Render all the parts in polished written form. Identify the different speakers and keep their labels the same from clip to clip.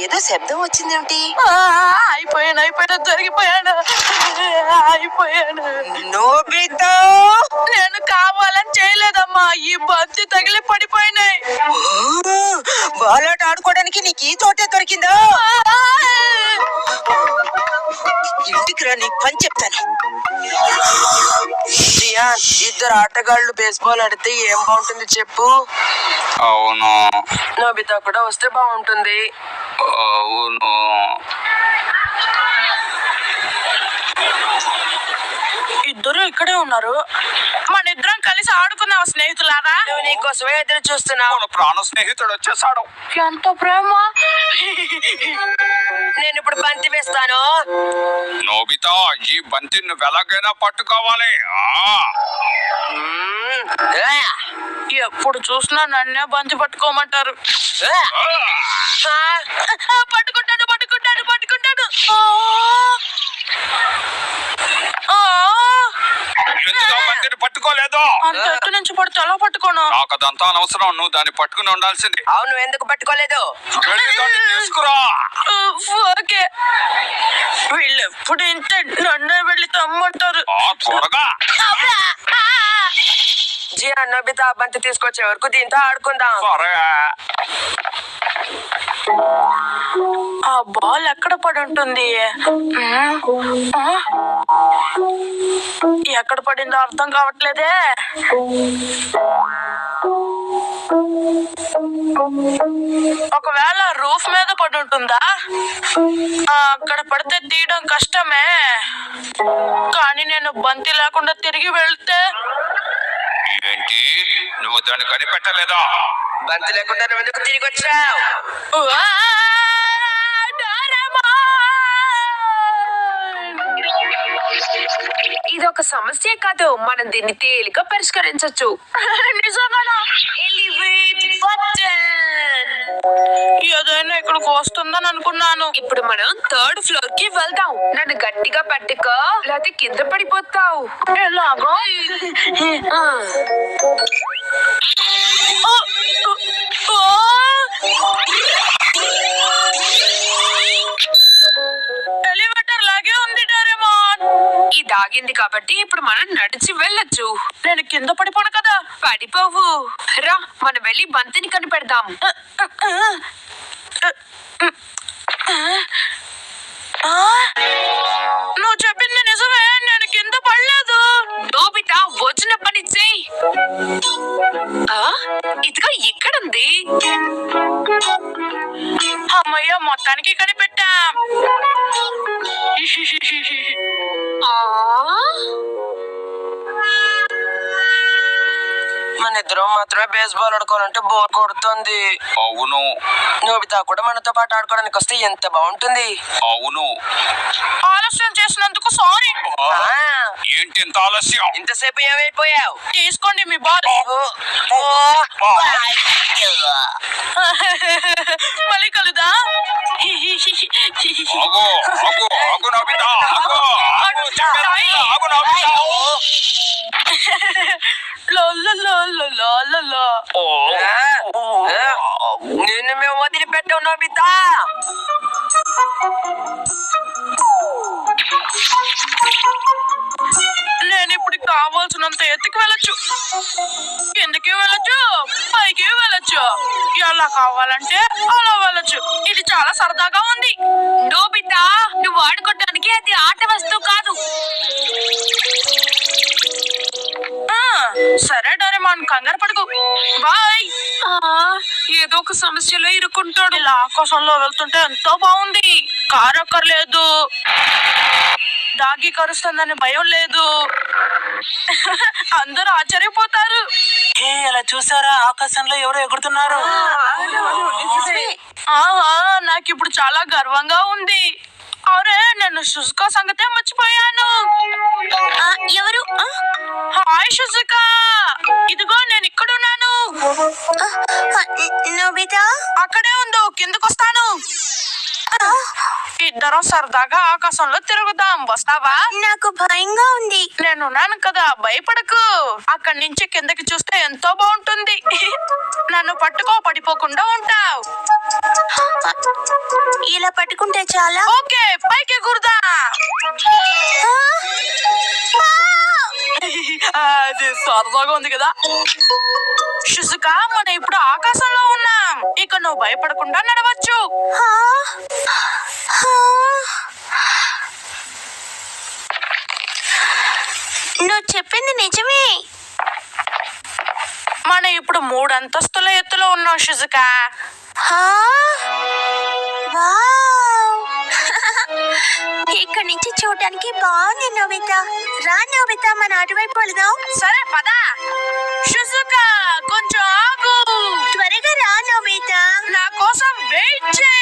Speaker 1: ఏదో శబ్దం వచ్చిందేమిటి?
Speaker 2: అయిపోయాను జరిగిపోయాను అయిపోయాను.
Speaker 1: నోబితా,
Speaker 2: నేను కావాలని చేయలేదమ్మా, ఈ బంతి తగిలి పడిపోయినాయి.
Speaker 1: బాలాట ఆడుకోవడానికి నీకు ఈ తోటే దొరికిందా? ఇంటికి రా, నీకు పని చెప్తాను.
Speaker 2: జియాన్, ఇద్దరు ఆటగాళ్ళు బేస్బాల్ ఆడితే ఏం బాగుంటుంది చెప్పు?
Speaker 3: అవును.
Speaker 2: నోబితా కూడా వస్తే బాగుంటుంది.
Speaker 3: అవును.
Speaker 2: ఇద్దరు ఇక్కడే ఉన్నారు. మన ఇద్దరం కలిసి ఆడుకున్నావు స్నేహితులారా. నీకోసమే ఎదురు చూస్తున్నావు.
Speaker 3: మన ప్రాణ స్నేహితుడు వచ్చేసాడు.
Speaker 2: ఎంత ప్రేమ. నేను ఇప్పుడు బంతి వేస్తాను.
Speaker 3: నోబితా, ఈ బంతి నువ్వు ఎలాగైనా పట్టుకోవాలి.
Speaker 2: ఎప్పుడు చూసినా నన్నే బంతి పట్టుకోమంటారు. పట్టుకుంటాడు పట్టుకుంటాడు పట్టుకుంటాడు.
Speaker 3: ఎందుకు బంతిని పట్టుకోలేదు?
Speaker 2: అంత ఎత్తు నుంచి పడితే ఎలా పట్టుకోను?
Speaker 3: నాకు అదంతా అనవసరం, నువ్వు దాన్ని పట్టుకుని ఉండాల్సింది.
Speaker 1: అవును, ఎందుకు పట్టుకోలేదు?
Speaker 3: తీసుకురా.
Speaker 2: ఓకే. వీళ్ళు ఎప్పుడు ఇంతే, నన్నే వెళ్ళి తమ్మంటారు.
Speaker 3: త్వరగా.
Speaker 2: జియా, నోబితా బంతి తీసుకొచ్చే వరకు దీంతో ఆడుకుందాం. ఆ బాల్ ఎక్కడ పడి ఉంటుంది? ఎక్కడ పడిందో అర్థం కావట్లేదే. ఒకవేళ రూఫ్ మీద పడి ఉంటుందా? అక్కడ పడితే తీయడం కష్టమే. కానీ నేను బంతి లేకుండా తిరిగి వెళ్తే.
Speaker 3: ఏంటి, నువ్వు దాన్ని కనిపెట్టలేదా?
Speaker 1: బంతి లేకుండా నువ్వు ఎందుకు తిరిగి వచ్చావు?
Speaker 4: ఇదొక సమస్య కాదు, మనం దీన్ని తేలిక పరిష్కరించొచ్చు.
Speaker 2: నిజంగానా? ఏదైనా ఇక్కడికి వస్తుందని అనుకున్నాను.
Speaker 4: ఇప్పుడు మనం 3rd ఫ్లోర్ కి వెళ్దాం. నన్ను గట్టిగా పట్టుకో, లేకపోతే కింద పడిపోతావు.
Speaker 2: ఎలాగో? ఎలివేటర్ లాగే ఉంది డోరేమోన్.
Speaker 4: ఇది ఆగింది కాబట్టి ఇప్పుడు మనం నడిచి వెళ్ళొచ్చు.
Speaker 2: నేను కింద పడిపోను కదా?
Speaker 4: పడిపోవు. రా, మనం వెళ్ళి బంతిని కనిపెడదాం.
Speaker 2: నువ్వు చెప్పింది నిజమే, నేను కింద పడలేదు.
Speaker 4: నోబితా, వచ్చిన పని చెయ్యి. ఇదిగో ఇక్కడుంది.
Speaker 2: అమ్మయ్య, మొత్తానికి కనిపెట్టాం. మన ఇద్దరం మాత్రమే బేస్బాల్ ఆడుకోవాలంటే బోర్ కొడుతుంది.
Speaker 3: అవును.
Speaker 2: నోబితా కూడా మనతో పాటు ఆడుకోవడానికి వస్తే ఎంత బాగుంటుంది.
Speaker 3: అవును.
Speaker 2: ఆలస్యం చేసినందుకు సారీ.
Speaker 3: ఏంటి ఇంత ఆలస్యం?
Speaker 1: ఇంతసేపు ఏమైపోయావు?
Speaker 2: తీసుకోండి మీ బాల్. మళ్ళీ కలుదా?
Speaker 3: ఆగు, ఆగు, ఆగు నోబితా, ఆగు. ఆగు నోబితా.
Speaker 1: నిన్ను మేము వదిలిపెట్టావు నోబితా.
Speaker 2: నేను ఇప్పుడు కావాల్సినంత ఎత్తుకి వెళ్ళొచ్చు, కిందకి వెళ్ళొచ్చు, పైకి వెళ్ళొచ్చు. ఎలా కావాలంటే అలా వెళ్ళొచ్చు. ఇది చాలా సరదాగా ఉంది.
Speaker 4: నోబితా, నువ్వు ఆడుకోవడానికి అది ఆట వస్తువు కాదు.
Speaker 2: సరే డోరేమోన్, కంగారు పడుకో. బాయ్.
Speaker 4: ఏదో ఒక సమస్యలో ఇరుక్కుంటాడు.
Speaker 2: ఇలా ఆకాశంలో వెళ్తుంటే ఎంతో బాగుంది. కారు అక్కర్లేదు, డాగి కరుస్తుందని భయం లేదు. అందరూ ఆశ్చర్యపోతారు. అలా చూసారా, ఆకాశంలో ఎవరో ఎగురుతున్నారు. నాకు ఇప్పుడు చాలా గర్వంగా ఉంది. అరే, నేను సుజుకా సంగతే మర్చిపోయాను.
Speaker 4: ఎవరు?
Speaker 2: హాయ్ సుజుకా, ఇదిగో నేను ఇక్కడున్నాను.
Speaker 4: నోబితా,
Speaker 2: అక్కడే ఉండు, కిందకొస్తాను. ఇద్దరం సరదాగా ఆకాశంలో తిరుగుదాం, వస్తావా?
Speaker 4: నాకు భయంగా ఉంది.
Speaker 2: నేనున్నాను కదా, భయపడకు. అక్కడి నుంచి కిందకి చూస్తే ఎంతో బాగుంటుంది. నన్ను పట్టుకో, పడిపోకుండా ఉంటావు.
Speaker 1: ఇలా పట్టుకుంటే చాలా.
Speaker 2: ఓకే పైకి ఎగురుదా. అది సరదాగా ఉంది కదా. షిజుక మనం ఇప్పుడు ఆకాశంలో ఉన్నాం. ఇక నువ్వు భయపడకుండా నడవచ్చు.
Speaker 1: నువ్వు చెప్పింది నిజమే.
Speaker 2: మనం ఇప్పుడు 3 అంతస్తుల ఎత్తులో ఉన్నాం షిజుక.
Speaker 1: ఇక్కడ నుంచి చూడటానికి బాగుంది నోబిత. రా నోబిత, మన అటువైపు వెళదాం.
Speaker 2: సరే పద. షిజుక కొంచెం ఆగు.
Speaker 1: త్వరగా రా నోబిత.
Speaker 2: నా కోసం వెయిట్ చేయి.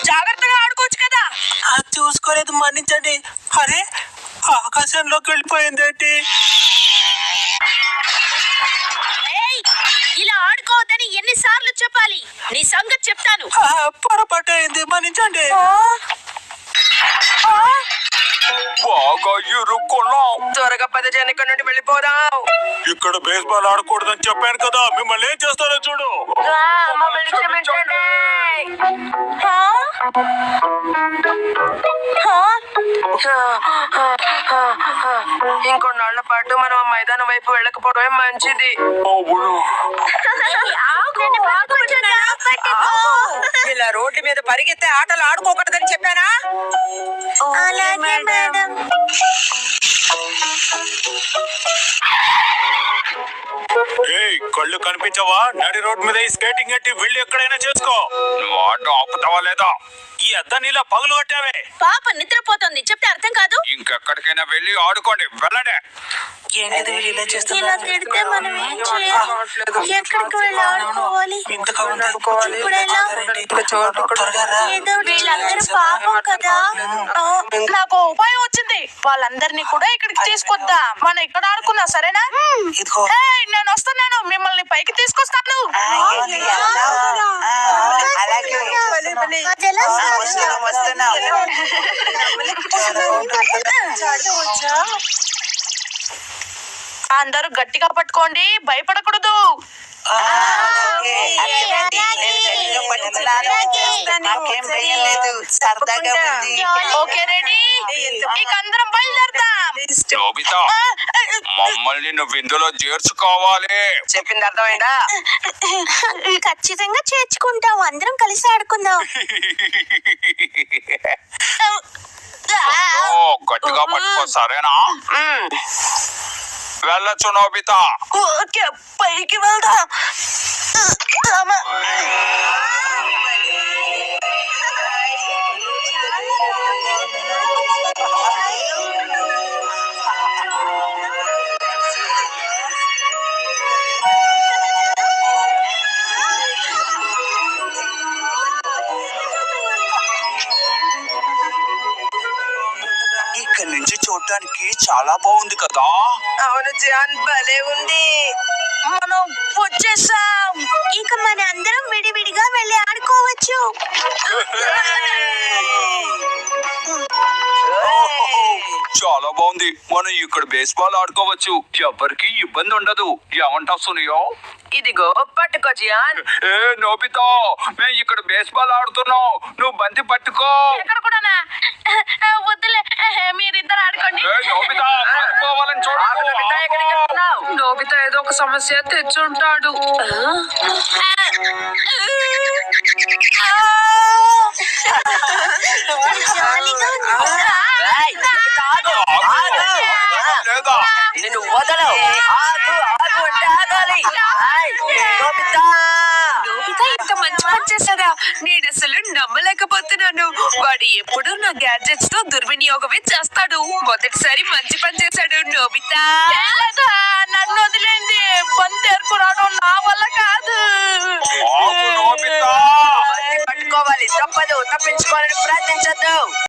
Speaker 2: జాగ్రత్తగా ఆడుకోవచ్చు కదా.
Speaker 5: చూసుకోలేదు, మన్నించండి. అరే, ఆకాశంలోకి వెళ్ళిపోయింది ఏంటి?
Speaker 1: ఇలా ఆడుకోవద్దని ఎన్నిసార్లు చెప్పాలి? నీ సంగతి చెప్తాను.
Speaker 5: పొరపాటు అయింది, మన్నించండి.
Speaker 3: బాగా ఇరుక్కున్నాం.
Speaker 2: త్వరగా 10 జన ఇక్కడ నుండి వెళ్ళిపోదాం.
Speaker 3: ఇక్కడ బేస్బాల్ ఆడకూడదని చెప్పాను కదా. మిమ్మల్ని ఏం చేస్తారో చూడు.
Speaker 2: ఇంకొన్నాళ్ల పాటు మనం ఆ మైదానం వైపు వెళ్ళకపోవడమే మంచిది.
Speaker 3: అవును.
Speaker 1: ఇలా రోడ్డు మీద పరిగెత్తే ఆటలు ఆడుకోకూడదని చెప్పానా? అలాగే మేడం.
Speaker 3: ఏయ్, కళ్ళు కనిపించవా? నడి రోడ్ మీద ఈ స్కేటింగ్ ఎట్టి వెళ్ళి ఎక్కడైనా చేసుకో. నువ్వు ఆటో ఆపుతావా లేదా? ఈ అద్దాన్ని ఇలా పగులు కొట్టావే.
Speaker 1: పాప నిద్రపోతుంది, చెప్తే అర్థం కాదు.
Speaker 3: ఇంకెక్కడికైనా వెళ్ళి ఆడుకోండి, వెళ్ళండి.
Speaker 5: ఏంటిది వీళ్ళు ఇలా
Speaker 1: ఇలా
Speaker 5: చేస్తున్నారు?
Speaker 1: తిడితే మనం ఏం చేయాలి? ఎక్కడికి వెళ్ళి ఆడుకోవాలి?
Speaker 5: ఇంతగా ఉంది.
Speaker 1: ఇప్పుడు ఎలా?
Speaker 5: త్వరగా రా.
Speaker 1: ఏదో వీళ్ళందరూ పాపం కదా.
Speaker 2: నాకు ఉపాయం వచ్చింది. వాళ్ళందరినీ కూడా ఇక్కడికి తీసుకొద్దాం. మనం ఇక్కడ ఆడుకుందాం, సరేనా?
Speaker 5: ఇదిగో.
Speaker 2: ఏయ్, నేను వస్తున్నాను. మిమ్మల్ని పైకి తీసుకొస్తాను.
Speaker 1: అదెలా
Speaker 2: అందరూ గట్టిగా పట్టుకోండి, భయపడకూడదు.
Speaker 5: సరదాగా ఉంది.
Speaker 2: Okay ready? ఇక అందరం బయలుదేరదాం.
Speaker 3: నోబితా, మమ్మల్ని నువ్వు ఇందులో చేర్చుకోవాలి.
Speaker 1: చెప్పింది అర్థమైందా? ఖచ్చితంగా చేర్చుకుంటాం. అందరం కలిసి ఆడుకుందాం.
Speaker 3: ఓ, గట్టిగా పట్టుకో, సరేనా? వెళ్ళొచ్చు నోబితా.
Speaker 2: ఓకే, పైకి వెళ్దాం.
Speaker 3: ఇక్కడి నుంచి చూడటానికి చాలా బాగుంది కదా.
Speaker 1: అవును జాన్, భలే ఉంది.
Speaker 2: మనం వచ్చేసాం.
Speaker 1: ఇక మన అందరం విడివిడిగా వెళ్ళి ఆడుకోవచ్చు.
Speaker 3: చాలా బాగుంది. మనం ఇక్కడ బేస్బాల్ ఆడుకోవచ్చు. ఎవరికి ఇబ్బంది ఉండదు. ఏమంటావు సునియో?
Speaker 2: ఇదిగో పట్టుకో జియాన్.
Speaker 3: ఏ నోబితా, మేము ఇక్కడ బేస్బాల్ ఆడుతున్నాం. నువ్వు బంతి పట్టుకో.
Speaker 2: ఇక్కడ కూడానా? వద్దులే, మీరిద్దరు ఆడుకోండి.
Speaker 3: ఏ నోబితా, పట్టుకోవాలని చూడు.
Speaker 4: నోబితా ఏదో ఒక సమస్య తెచ్చుంటాడు.
Speaker 1: జాలీగా ఉంది.
Speaker 3: లేదా?
Speaker 1: నిన్ను వదలవు. ఆగు ఆగు అంటే ఆగాలి.
Speaker 4: నోబితా ఇంత మంచి పని చేశాడా? నేను అసలు నమ్మలేకపోతున్నాను. వాడు ఎప్పుడు నా గ్యాడ్జెట్స్ తో దుర్వినియోగమే చేస్తాడు. మొదటిసారి మంచి పని చేశాడు నోబితా.
Speaker 2: లేదా, నన్ను వదిలేండి. బంతి ఏర్పడడం నా వల్ల కాదు.
Speaker 3: ఆగు నోబితా.
Speaker 1: పట్టుకోవాలి, తప్పదు. తప్పించుకోవాలని ప్రయత్నించద్దు.